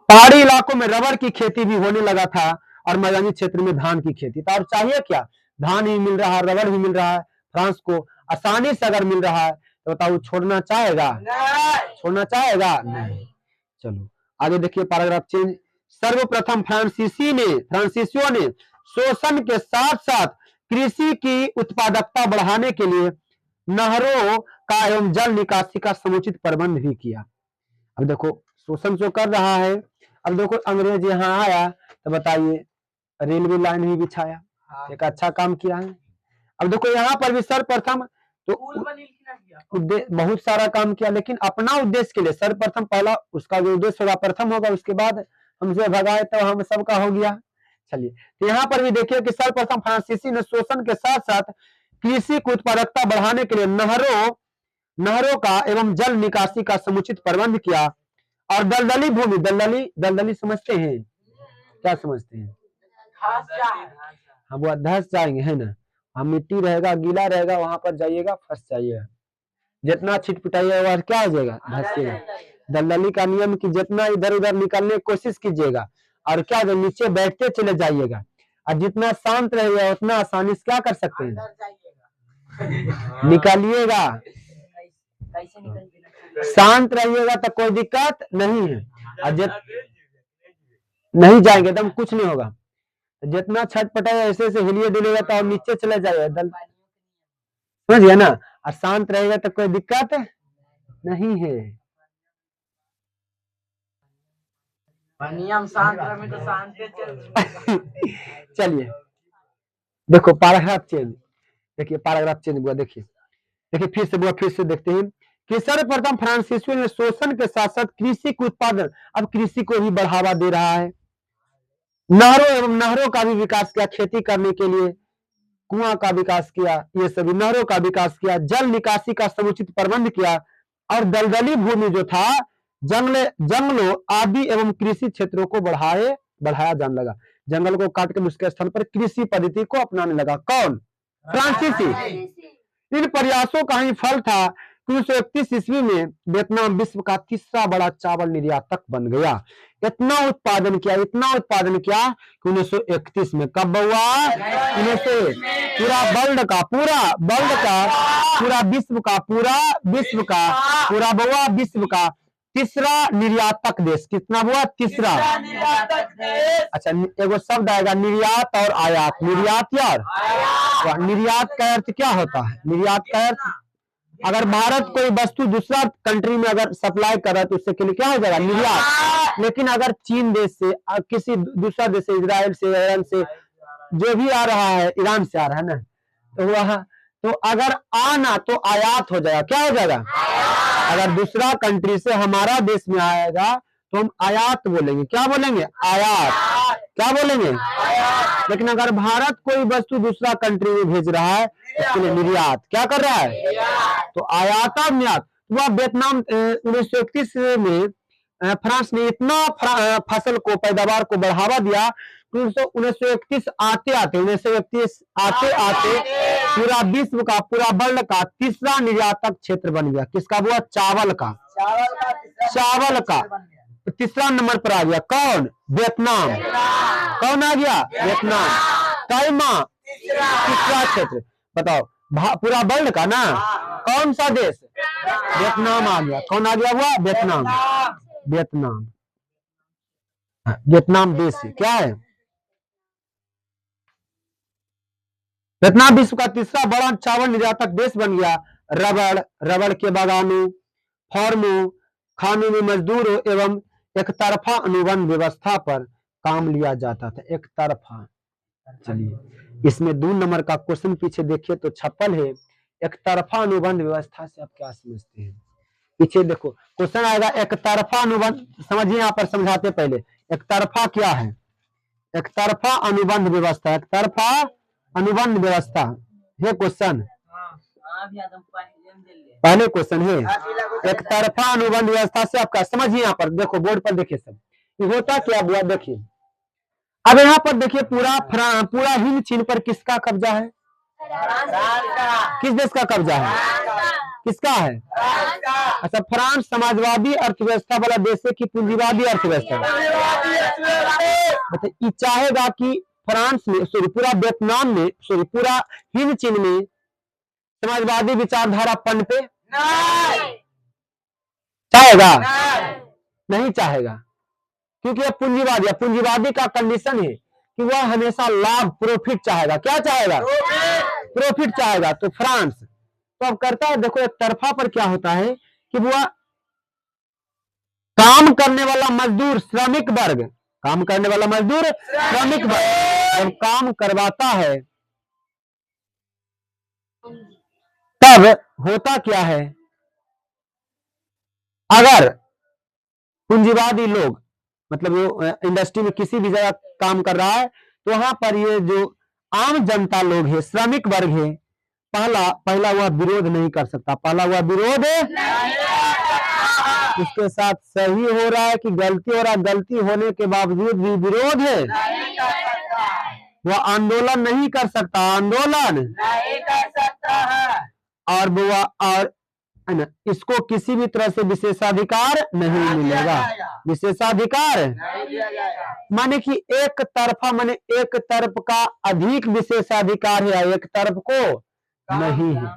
पहाड़ी इलाकों में रबर की खेती भी होने लगा था और मैदानी क्षेत्र में धान की खेती। तो अब चाहिए क्या, धान भी मिल रहा है, रबर भी मिल रहा है, फ्रांस को आसानी से अगर मिल रहा है तो बताओ छोड़ना चाहेगा? छोड़ना चाहेगा? नहीं। चलो आगे देखिए, पैराग्राफ चेंज। सर्वप्रथम फ्रांसीसियों ने शोषण के साथ साथ कृषि की उत्पादकता बढ़ाने के लिए नहरों का एवं जल निकासी का समुचित प्रबंध भी किया। अब देखो शोषण जो कर रहा है, अब देखो अंग्रेज यहाँ आया तो बताइए रेलवे लाइन भी बिछाया, एक अच्छा काम किया है। अब देखो यहाँ पर भी सर्वप्रथम तो बहुत सारा काम किया, लेकिन अपना उद्देश्य के लिए सर्वप्रथम, पहला उसका जो उद्देश्य होगा प्रथम होगा, उसके बाद हमसे भगाए तो हम सबका हो गया। चलिए तो यहाँ पर भी देखिए कि सर्वप्रथम फ्रांसीसी ने शोषण के साथ साथ कृषि की उत्पादकता बढ़ाने के लिए नहरों का एवं जल निकासी का समुचित प्रबंध किया और दलदली भूमि, दलदली समझते हैं, क्या समझते हैं? हम वो धस जाएंगे है ना, हम मिट्टी रहेगा, गीला रहेगा, वहां पर जाइएगा फंस जाइएगा, जितना छिटपिटाइएगा वह क्या हो जाएगा, धंसेगा। दलदली का नियम कि जितना इधर उधर निकलने की कोशिश कीजिएगा और क्या नीचे बैठते चले जाइएगा, और जितना शांत रहेगा उतना आसानी से क्या कर सकते हैं, निकालिएगा। शांत रहिएगा तो कोई दिक्कत नहीं है, और नहीं जाएंगे एकदम कुछ नहीं होगा, जितना छटपटाएगा ऐसे ऐसे हिलिए डुलेगा तो और नीचे चले जाएगा, समझ गया ना। और शांत रहेगा तो कोई दिक्कत नहीं है। नियम शांत रहे तो शांत चलिए देखो पैराग्राफ चेंज, देखिए पैराग्राफ चेंज हुआ, देखिए फिर से देखते हैं कि सर्वप्रथम फ्रांसीसियों ने शोषण के साथ साथ कृषि के उत्पादन, अब कृषि को भी बढ़ावा दे रहा है, नहरों का भी विकास किया, खेती करने के लिए कुआं का विकास किया, ये सभी नहरों का विकास किया, जल निकासी का समुचित प्रबंध किया और दलदली भूमि जो था जंगलों आदि एवं कृषि क्षेत्रों को बढ़ाया जाने लगा, जंगल को काट कर उसके स्थान पर कृषि पद्धति को अपनाने लगा। कौन? फ्रांसीसी। इन प्रयासों का ही फल था कि 1931 ईस्वी में वियतनाम विश्व का तीसरा बड़ा चावल निर्यातक बन गया। इतना उत्पादन किया कि 1931 में, कब हुआ? पूरा वर्ल्ड का पूरा विश्व का तीसरा निर्यातक देश। कितना हुआ? तीसरा। अच्छा एगो शब्द आएगा निर्यात और आयात। निर्यात यार, निर्यात का अर्थ क्या होता है? निर्यात का अर्थ अगर भारत कोई वस्तु दूसरा कंट्री में अगर सप्लाई कर रहा है तो उससे के लिए क्या हो जाएगा? निर्यात। लेकिन अगर चीन देश से किसी दूसरा देश से, इजराइल से, ईरान से जो भी आ रहा है, ईरान से आ रहा है ना, तो वह तो अगर आना तो आयात हो जाएगा। क्या हो जाएगा? अगर दूसरा कंट्री से हमारा देश में आएगा तो हम आयात बोलेंगे। क्या बोलेंगे? आयात। क्या बोलेंगे? लेकिन अगर भारत कोई वस्तु दूसरा कंट्री में भेज रहा है उसके लिए निर्यात। क्या कर रहा है? तो आयात और निर्यात। वह वियतनाम 1931 में फ्रांस ने इतना फसल को, पैदावार को बढ़ावा दिया, 1931 आते आते पूरा विश्व का, पूरा वर्ल्ड का तीसरा निर्यातक क्षेत्र बन गया। किसका? हुआ? चावल का। चावल का तीसरा नंबर पर आ गया। कौन? वियतनाम। कौन आ गया? वियतनाम। कैमा? तीसरा क्षेत्र। बताओ पूरा वर्ल्ड का ना, कौन सा देश? वियतनाम आ गया। कौन आ गया? हुआ वियतनाम। वियतनाम देश क्या है? वियतनाम विश्व का तीसरा बड़ा चावल निर्यातक देश बन गया। रबड़ के बागानों, फार्मों, खानों में मजदूरों एवं एक तरफा अनुबंध व्यवस्था पर काम लिया जाता था। एक तरफा। चलिए इसमें 2 नंबर का क्वेश्चन पीछे देखिए तो छपल है। एक तरफा अनुबंध व्यवस्था से आप क्या समझते हैं? पीछे देखो क्वेश्चन आएगा एक तरफा अनुबंध। समझिए यहाँ पर समझाते पहले एक तरफा क्या है। एक तरफा अनुबंध व्यवस्था, एक तरफा अनुबंध व्यवस्था है क्वेश्चन, पहले क्वेश्चन है। एक तरफा अनुबंध व्यवस्था से आपका समझिए, यहाँ पर देखो बोर्ड पर देखिए सब ये होता क्या हुआ। देखिए अब यहाँ पर देखिए पूरा हिंद चीन पर किसका कब्जा है? किस देश का कब्जा है? किसका है? अच्छा, फ्रांस समाजवादी अर्थव्यवस्था वाला देश है कि पूंजीवादी अर्थव्यवस्था? मतलब ये चाहेगा कि फ्रांस में, सॉरी पूरा वियतनाम में, सॉरी पूरा हिंद चीन में समाजवादी विचारधारा पनपे? चाहेगा? नहीं चाहेगा, क्योंकि अब पूंजीवादी है। पूंजीवादी का कंडीशन है कि वह हमेशा लाभ, प्रॉफिट चाहेगा। क्या चाहेगा? प्रॉफिट चाहेगा। तो फ्रांस तो अब करता है, देखो एक तरफा पर क्या होता है कि वह काम करने वाला मजदूर, श्रमिक वर्ग, काम करने वाला मजदूर श्रमिक वर्ग जब काम करवाता है तब होता क्या है, अगर पूंजीवादी लोग, मतलब वो इंडस्ट्री में किसी भी जगह काम कर रहा है, तो वहां पर ये जो आम जनता लोग है, श्रमिक वर्ग है, पहला वह विरोध नहीं कर सकता। पहला वह विरोध उसके साथ सही हो रहा है कि गलती हो रहा है, गलती होने के बावजूद भी विरोध है, वह आंदोलन नहीं कर सकता, आंदोलन नहीं कर सकता है। और वो और इसको किसी भी तरह से विशेषाधिकार नहीं मिलेगा। विशेषाधिकार माने कि एक तरफा, माने एक तरफ का अधिक विशेषाधिकार है, एक तरफ को नहीं है।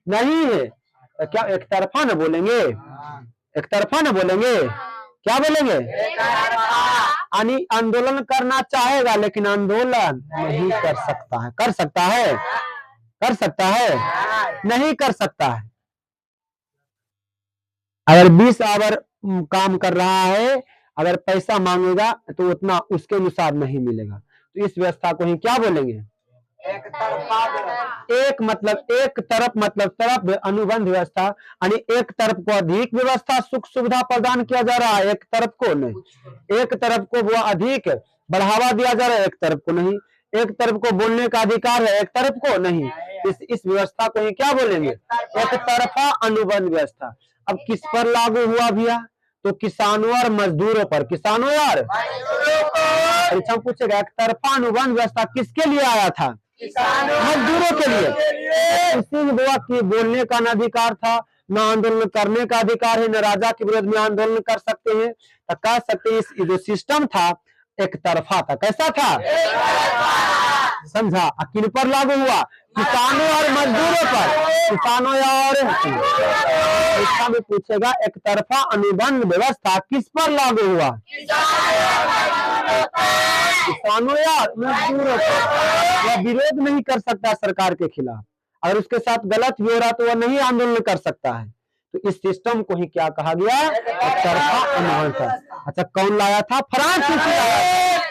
नहीं है तो क्या एक तरफा न बोलेंगे? एक तरफा न बोलेंगे, क्या बोलेंगे? यानी आंदोलन करना चाहेगा लेकिन आंदोलन नहीं कर सकता है। कर सकता है? कर सकता है? नहीं कर सकता है। अगर 20 आवर काम कर रहा है, अगर पैसा मांगेगा तो उतना उसके अनुसार नहीं मिलेगा। तो इस व्यवस्था को ही क्या बोलेंगे? एक मतलब एक तरफ, मतलब तरफ अनुबंध व्यवस्था, यानी एक तरफ को अधिक व्यवस्था सुख सुविधा प्रदान किया जा रहा है, एक तरफ को नहीं। एक तरफ को वो अधिक बढ़ावा दिया जा रहा है, एक तरफ को नहीं। एक तरफ को बोलने का अधिकार है, एक तरफ को नहीं। इस व्यवस्था को ही क्या बोलेंगे? एक तरफा अनुबंध व्यवस्था। अब किस पर लागू हुआ भैया? तो किसानों और मजदूरों पर। किसानों और परीक्षा पूछेगा एक तरफा अनुबंध व्यवस्था किसके लिए आया था? मजदूरों के लिए। इसी हुआ कि बोलने का न अधिकार था, न आंदोलन करने का अधिकार है, न राजा के विरोध में आंदोलन कर सकते हैं। तो कह सकते हैं इस जो सिस्टम था एक तरफा था। कैसा था? समझा? किन पर लागू हुआ? किसानों और मजदूरों पर। किसानों और परीक्षा में पूछेगा एक तरफा अनुबंध व्यवस्था किस पर लागू हुआ? किसानों या मजदूरों पर। वह विरोध नहीं कर सकता सरकार के खिलाफ, अगर उसके साथ गलत भी हो रहा तो वह नहीं आंदोलन कर सकता है। तो इस सिस्टम को ही क्या कहा गया? एक तरफा अनुबंध। अच्छा, कौन लाया था? फ्रांस लाया था।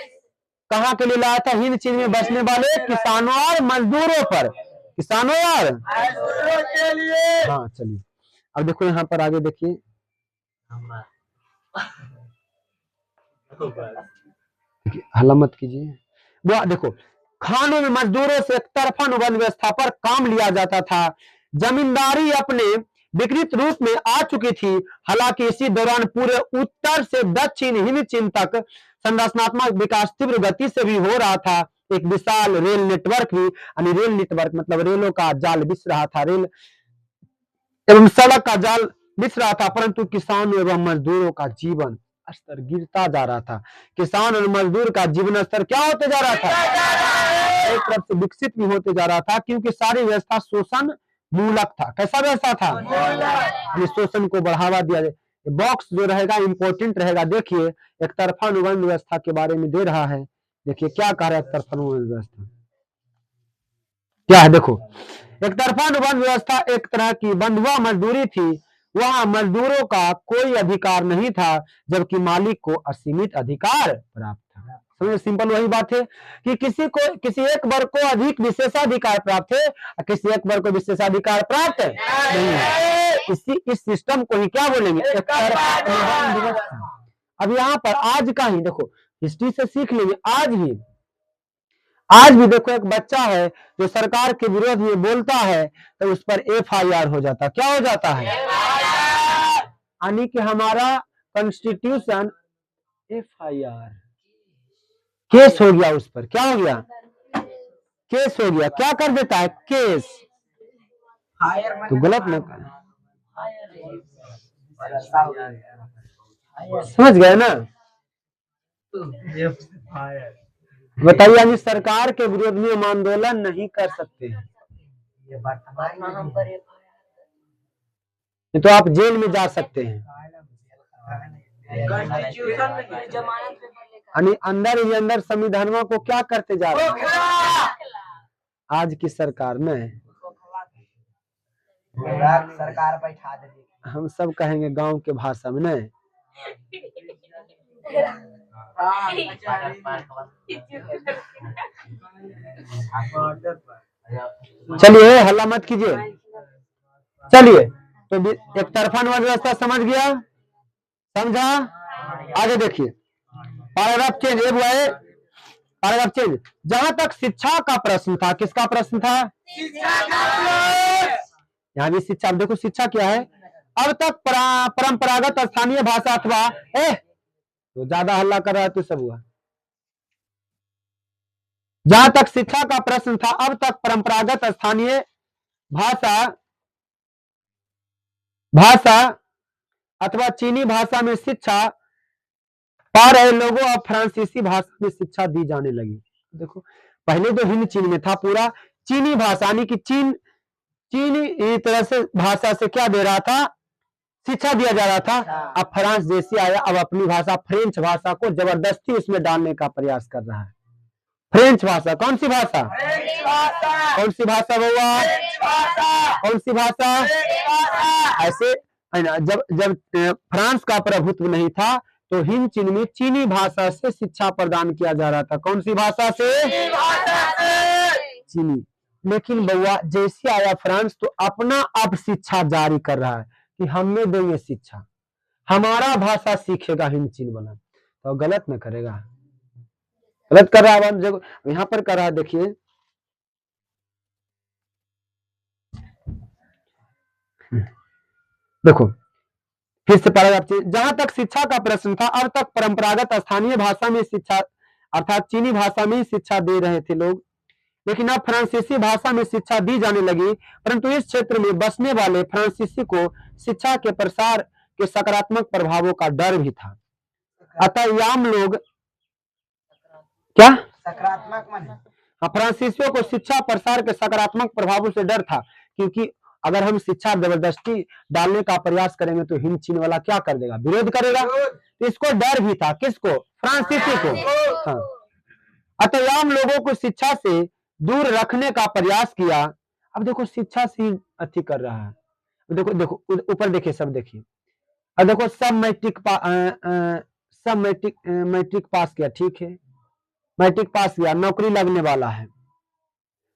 कहाँ के लिए लाया था? हिंद चीन में बसने वाले किसानों और मजदूरों पर। किसानों और मजदूरों के लिए। हाँ चलिए, अब देखो यहाँ पर आगे देखिए, हल्ला मत कीजिए। वो देखो, खानों में मजदूरों से एक तरफा अनुबंध व्यवस्था पर काम लिया जाता था। जमींदारी अपने विकृत रूप में आ चुकी थी। हालांकि इसी दौरान पूरे उत्तर से दक्षिण हिंद चीन तक संरचनात्मक विकास तीव्र गति से भी हो रहा था। एक विशाल रेल नेटवर्क भी, यानी रेल नेटवर्क मतलब रेलों का जाल बिछ रहा था, रेल एवं सड़क का जाल बिछ रहा था, परंतु किसानों एवं मजदूरों का जीवन स्तर गिरता जा रहा था। किसान और मजदूर का जीवन स्तर क्या होते जा रहा था? एक तरफ से विकसित भी होते जा रहा था, क्योंकि सारी व्यवस्था शोषण मूलक था। कैसा व्यवस्था था? शोषण को बढ़ावा दिया जाए। बॉक्स जो रहेगा इंपॉर्टेंट रहेगा। देखिए, एक तरफा अनुबंध व्यवस्था के बारे में दे रहा है। देखिए क्या कह रहा है एक तरफा अनुबंध व्यवस्था क्या है? देखो, एक तरफा अनुबंध व्यवस्था एक तरह की बंधुआ मजदूरी थी। वहां मजदूरों का कोई अधिकार नहीं था, जबकि मालिक को असीमित अधिकार प्राप्त था। समझे? सिंपल वही बात है कि किसी एक वर्ग को अधिक विशेषाधिकार प्राप्त है, किसी एक वर्ग को विशेषाधिकार प्राप्त नहीं है। इस सिस्टम को ही क्या बोलेंगे? एक तरफा अनुबंध व्यवस्था। अब यहाँ पर आज का ही देखो, हिस्ट्री से सीख लेंगे। आज भी देखो, एक बच्चा है जो सरकार के विरोध में बोलता है तो उस पर FIR हो जाता। क्या हो जाता है? यानी कि हमारा कॉन्स्टिट्यूशन FIR केस हो गया, उस पर क्या हो गया? केस हो गया। क्या कर देता है? केस। तो गलत न कर, समझ गए ना? बताइए, यानी सरकार के विरोध में हम आंदोलन नहीं कर सकते हैं, नहीं तो आप जेल में जा सकते हैं। यानी अंदर ही अंदर संविधानों को क्या करते जा रहे हैं आज की सरकार में? सरकार बैठा दे, हम सब कहेंगे गांव के भाषा में नहीं। चलिए हल्ला मत कीजिए। चलिए तो एक तरफा न्याय व्यवस्था समझ गया, समझा? आगे देखिए पैराग्राफ चेंज पैराग्राफ चेंज। जहां तक शिक्षा का प्रश्न था, किसका प्रश्न था? यहाँ भी शिक्षा। देखो शिक्षा क्या है? अब तक परंपरागत स्थानीय भाषा अथवा तो ज्यादा हल्ला कर रहा है तो सब हुआ। जहां तक शिक्षा का प्रश्न था, अब तक परंपरागत स्थानीय भाषा अथवा चीनी भाषा में शिक्षा पा रहे लोगों अब फ्रांसीसी भाषा में शिक्षा दी जाने लगी। देखो पहले तो हिंद चीन में था, पूरा चीनी भाषा यानी कि चीनी तरह से भाषा से क्या दे रहा था? शिक्षा दिया जा रहा था। अब फ्रांस जैसी आया, अब अपनी भाषा फ्रेंच भाषा को जबरदस्ती उसमें डालने का प्रयास कर रहा है। फ्रेंच भाषा, कौन सी भाषा? कौन सी भाषा बउआ? कौन सी भाषा? ऐसे जब फ्रांस का प्रभुत्व नहीं था तो हिंद चीन में चीनी भाषा से शिक्षा प्रदान किया जा रहा था। कौन सी भाषा से? चीनी। लेकिन बउआ जैसे आया फ्रांस तो अपना अब शिक्षा जारी कर रहा है कि हमें देंगे शिक्षा, हमारा भाषा सीखेगा हिंद चीन वाला। तो गलत न करेगा? गलत कर रहा है। यहाँ पर कर रहा है, देखिए देखो फिर से पैराग्राफ। जहां तक शिक्षा का प्रश्न था, अब तक परंपरागत स्थानीय भाषा में शिक्षा अर्थात चीनी भाषा में शिक्षा दे रहे थे लोग, लेकिन अब फ्रांसीसी भाषा में शिक्षा दी जाने लगी। परंतु इस क्षेत्र में बसने वाले फ्रांसीसी को शिक्षा के प्रसार के सकारात्मक प्रभावों का डर भी था। अतः याम लोग क्या सकारात्मक मन, फ्रांसीसियों को शिक्षा प्रसार के सकारात्मक प्रभावों से डर था, क्योंकि अगर हम शिक्षा जबरदस्ती डालने का प्रयास करेंगे तो हिंद चीन वाला क्या कर देगा? विरोध करेगा। तो इसको डर भी था, किसको? फ्रांसीसी को। हाँ। अतयाम लोगों को शिक्षा से दूर रखने का प्रयास किया। अब देखो शिक्षा से अति कर रहा है। देखो देखो ऊपर देखिए, सब देखिए। अब देखो सब मैट्रिक पास किया, ठीक है, मैट्रिक पास किया, नौकरी लगने वाला है।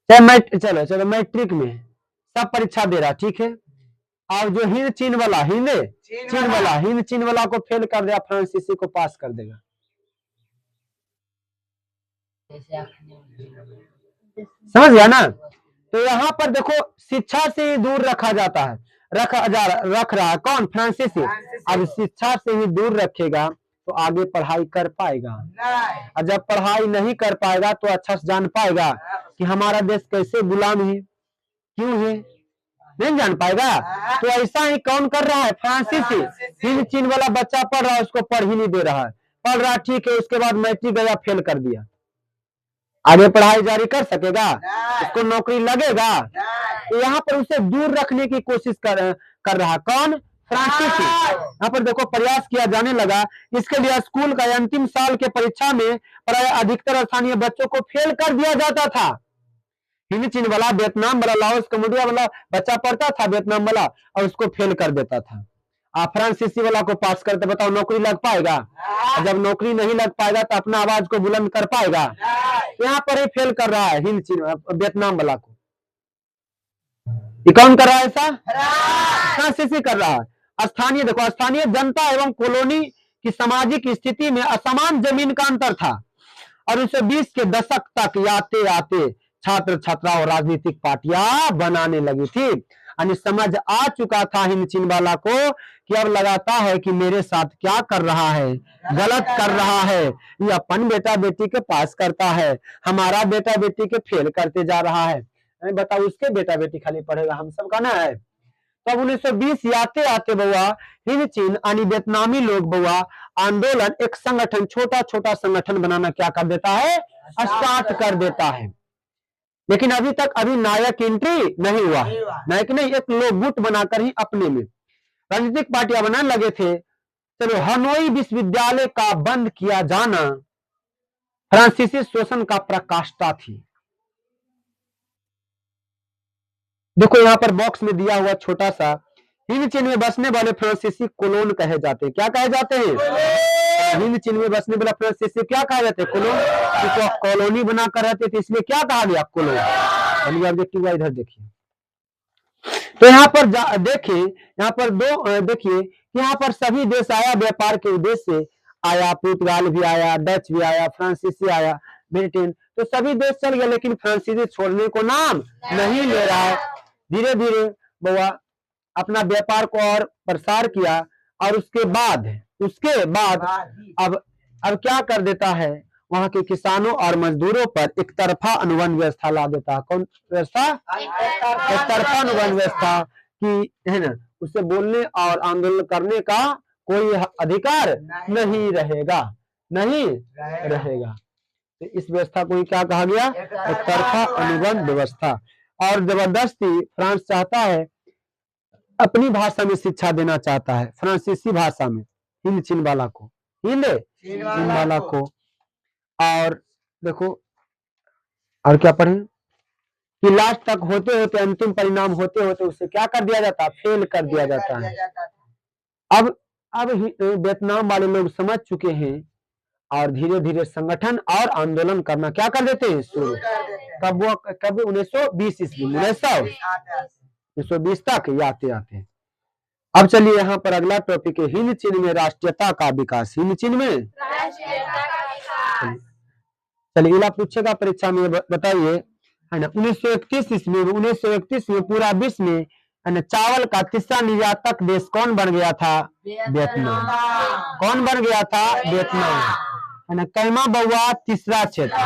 चलो मैट्रिक में सब परीक्षा दे रहा, ठीक है। और जो हिंद चीन वाला को फेल कर दिया, फ्रांसीसी को पास कर देगा। समझ गया ना? तो यहाँ पर देखो शिक्षा से ही दूर रखा जाता है, रख रहा है कौन? फ्रांसीसी। अब शिक्षा से ही दूर रखेगा तो आगे पढ़ाई कर पाएगा, और जब पढ़ाई नहीं कर पाएगा तो अच्छा से जान पाएगा कि हमारा देश कैसे गुलाम है, क्यों है, नहीं जान पाएगा। तो ऐसा ही कौन कर रहा है? फ्रांसीसी। हिंद चीन वाला बच्चा पढ़ रहा है, उसको पढ़ ही नहीं दे रहा है, पढ़ रहा ठीक है, उसके बाद मैट्रिक गया फेल कर दिया, आगे पढ़ाई जारी कर सकेगा? उसको नौकरी लगेगा? तो यहाँ पर उसे दूर रखने की कोशिश कर रहा कौन? फ्रांसीसी। यहाँ पर देखो प्रयास किया जाने लगा। इसके लिए स्कूल का अंतिम साल के परीक्षा में प्राय अधिकतर स्थानीय बच्चों को फेल कर दिया जाता था। हिंद चीन वाला, वियतनाम वाला, लाओस कम्बोडिया वाला बच्चा पढ़ता था, वियतनाम वाला, और उसको फेल कर देता था। फ्रांसीसी वाला को पास करते, बताओ नौकरी लग पाएगा? जब नौकरी नहीं लग पाएगा तो अपना आवाज को बुलंद कर पाएगा? यहाँ पर ही फेल कर रहा है हिंद चीन वियतनाम वाला को। ये कौन कर रहा है ऐसा? फ्रांसीसी कर रहा है। स्थानीय देखो, स्थानीय जनता एवं कॉलोनी की सामाजिक स्थिति में असमान जमीन का अंतर था, और 1920 के दशक तक आते आते छात्र छात्राओं राजनीतिक पार्टियां बनाने लगी थी। यानी समझ आ चुका था हिंद चीन वाला को कि अब लगाता है कि मेरे साथ क्या कर रहा है, गलत कर रहा है। ये अपन बेटा बेटी के पास करता है, हमारा बेटा बेटी के फेल करते जा रहा है। बताओ उसके बेटा बेटी खाली पढ़ेगा, हम सब का ना है। तब 1920 आते आते बउआ हिंद चीन यानी वियतनामी लोग बउआ आंदोलन एक संगठन छोटा छोटा संगठन बनाना क्या कर देता है, स्टार्ट कर देता है। लेकिन अभी तक अभी नायक एंट्री नहीं हुआ है, नायक नहीं, एक लोग गुट बनाकर ही अपने में राजनीतिक पार्टियां बनाने लगे थे। चलो, हनोई विश्वविद्यालय का बंद किया जाना फ्रांसीसी शोषण का प्रकाष्ठा थी। देखो यहाँ पर बॉक्स में दिया हुआ छोटा सा, हिंद चीन में बसने वाले फ्रांसीसी कोलोन कहे जाते हैं। क्या कहे जाते हैं? हिंद चीन में बसने वाला फ्रांसीसी क्या कहा जाते हैं? कोलोन। तो कॉलोनी बनाकर रहते थे इसलिए क्या कहा गया? कोलोन। चलिए इधर देखिए, तो यहाँ पर देखिए, यहाँ पर दो देखिए, यहाँ पर सभी देश आया व्यापार के उद्देश्य से आया, पुर्तगाल भी आया, डच भी आया, फ्रांसीसी आया, ब्रिटेन, तो सभी देश चल गए, लेकिन फ्रांसीसी छोड़ने को नाम नहीं ले रहा है। धीरे धीरे बउआ अपना व्यापार को और प्रसार किया, और उसके बाद अब क्या कर देता है, वहां के किसानों और मजदूरों पर एक तरफा अनुबंध व्यवस्था ला देता है। कौन व्यवस्था? एक तरफा अनुबंध व्यवस्था की, है ना, उससे बोलने और आंदोलन करने का कोई अधिकार नहीं रहेगा, नहीं रहेगा। तो इस व्यवस्था को ही क्या कहा गया? एक तरफा अनुबंध व्यवस्था। और जबरदस्ती फ्रांस चाहता है, अपनी भाषा में शिक्षा देना चाहता है, फ्रांसीसी भाषा में, हिंद चीन वाला को, हिंद चीन वाला को। और देखो और क्या पढ़े कि लास्ट तक होते होते, अंतिम परिणाम होते होते उसे क्या कर दिया जाता है? फेल कर दिया जाता है। अब वियतनाम वाले लोग समझ चुके हैं और धीरे धीरे संगठन और आंदोलन करना क्या कर देते हैं? शुरू। कब 1920 ईस्वी, 1920 तक आते आते। अब चलिए यहाँ पर अगला टॉपिक है, हिंद चीन में राष्ट्रीयता का विकास। हिंद चीन में चलिए, इला पूछेगा परीक्षा में, बताइए, है ना, 1931 में पूरा विश्व में, है ना, चावल का तीसरा निर्यातक देश कौन बन गया था? वियतनाम। कौन बन गया था? वियतनाम, है ना। कैमा बउआ तीसरा क्षेत्र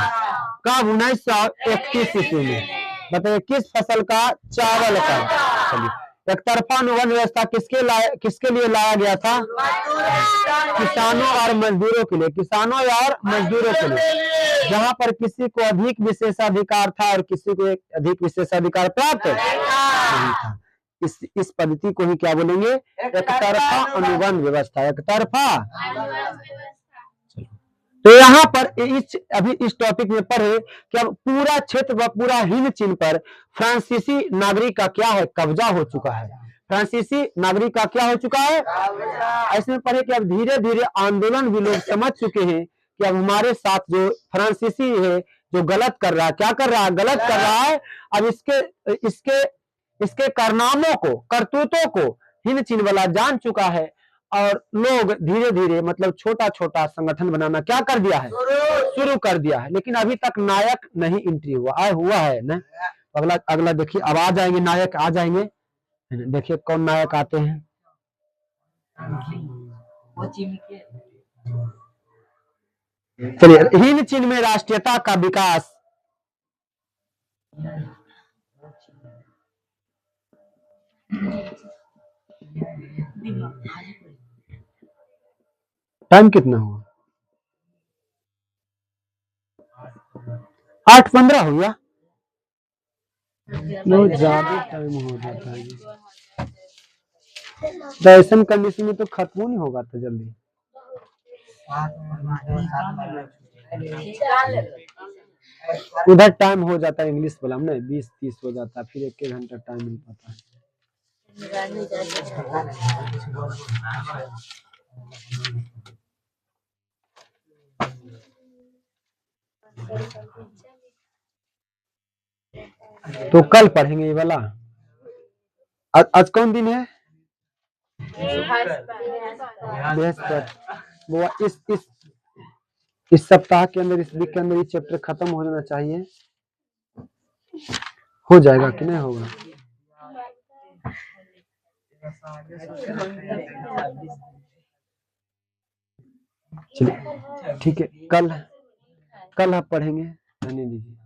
कब? 1931 ईस्वी में। बताइए किस फसल का? चावल का। चलिए, एक तरफा अनुबंध व्यवस्था किसके लिए लाया गया था? किसानों और मजदूरों के लिए, किसानों और मजदूरों के लिए, जहां पर किसी को अधिक विशेषाधिकार था और किसी को अधिक विशेषाधिकार प्राप्त नहीं था। इस पद्धति को ही क्या बोलेंगे? एक तरफा अनुबंध व्यवस्था, एक तरफा। तो यहाँ पर अभी इस टॉपिक में पढ़े कि अब पूरा क्षेत्र व पूरा हिंद चीन पर फ्रांसीसी नागरिक का क्या है? कब्जा हो चुका है। फ्रांसीसी नागरिक का क्या हो चुका है? ऐसे में पढ़े कि अब धीरे धीरे आंदोलन भी लोग समझ चुके हैं कि अब हमारे साथ जो फ्रांसीसी है, जो गलत कर रहा है, क्या कर रहा है? गलत कर रहा है। अब इसके कारनामों को, करतूतों को हिंद चीन वाला जान चुका है, और लोग धीरे धीरे मतलब छोटा छोटा संगठन बनाना क्या कर दिया है? शुरू कर दिया है। लेकिन अभी तक नायक नहीं एंट्री हुआ है ना। अगला देखिए, अब आ जाएंगे नायक, आ जाएंगे। देखिए कौन नायक आते हैं। चलिए, हिंद चीन में राष्ट्रीयता का विकास। टाइम कितना हुआ? 8:15 हो गया। बहुत ज्यादा टाइम हो जाता है। ऐसा कंडीशन में तो खत्म नहीं होगा तो जल्दी। उधर टाइम हो जाता है इंग्लिश वाला में 20-30 हो जाता है, फिर 1 घंटा टाइम मिल पाता है। तो कल पढ़ेंगे ये वाला। आज कौन दिन है? बृहस्पति। वो इस सप्ताह के अंदर, इस वीक के अंदर ये चैप्टर खत्म हो जाना चाहिए। हो जाएगा कि नहीं होगा? चलिए ठीक है, कल आप पढ़ेंगे, रहने दीजिए।